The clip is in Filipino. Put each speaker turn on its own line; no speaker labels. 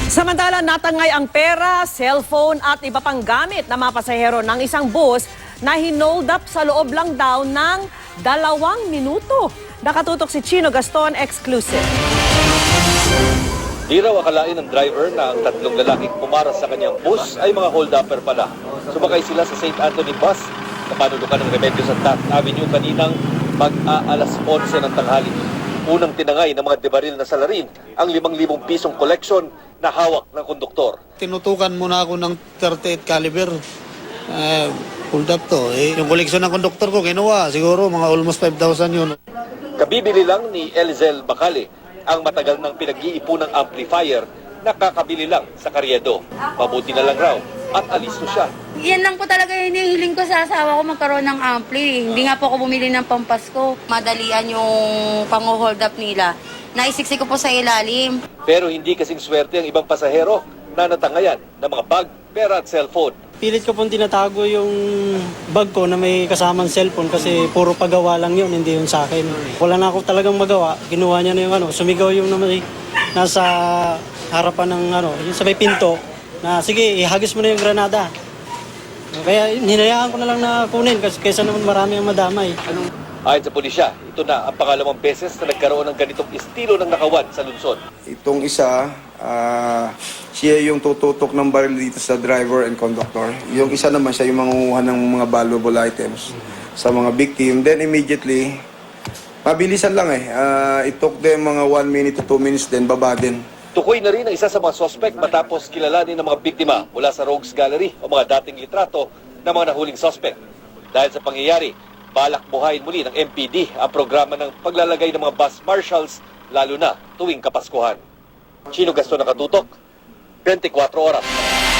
Samantala, natangay ang pera, cellphone at iba pang gamit na mga pasahero ng isang bus na hinold up sa loob lang daw ng 2 minuto. Nakatutok si Chino Gaston, exclusive.
Di raw akalain ng driver na ang 3 lalaking pumaras sa kanyang bus ay mga hold-upper pala. Sumakay sila sa St. Anthony bus na panulukan ng Remedios at Taft Avenue kaninang mag-aalas 11 ng tanghali. Unang tinangay ng mga debaril na salarin ang 5,000 pisong collection na hawak ng konduktor.
Tinutukan muna ako ng 38 caliber. Hold up to. Yung koleksyon ng konduktor ko, kinuha. Siguro mga almost 5,000 yun.
Kabibili lang ni Elzel Bacale ang matagal ng pinag-iipunang amplifier na kakabili lang sa Karyedo. Mabuti na lang raw at alisto siya.
Yan lang po talaga yung hinihiling ko sa asawa ko, magkaroon ng ampli. Hindi nga po ako bumili ng pampasko. Madalian yung pang-hold up nila. Naisiksik ko po sa ilalim.
Pero hindi kasing swerte ang ibang pasahero na natangayan ng mga bag, pera at cellphone.
Pilit ko pong tinatago yung bag ko na may kasamang cellphone kasi puro pagawa lang yun, hindi yun sa akin. Wala na ako talagang magawa. Kinuha niya na yung sumigaw yung naman nasa harapan ng yung sa may pinto na sige, ihagis mo na yung granada. Kaya hinayaan ko na lang na kunin kasi kaysa naman marami ang madamay.
Ayon sa pulisya, ito na ang pangalawang beses na nagkaroon ng ganitong estilo ng nakawan sa lungsod.
Itong isa, siya yung tututok ng baril dito sa driver and conductor. Yung isa naman siya yung mangunguha ng mga valuable items sa mga victim. Then immediately, mabilisan lang it took them mga 1 minute to 2 minutes, then baba din.
Tukoy na rin ang isa sa mga sospek matapos kilalanin ng mga biktima mula sa Rogues Gallery o mga dating litrato ng mga nahuling sospek. Dahil sa pangyayari, balak buhayin muli ng MPD ang programa ng paglalagay ng mga bus marshals lalo na tuwing Kapaskuhan. Chino Gaston, nakatutok, 24 oras.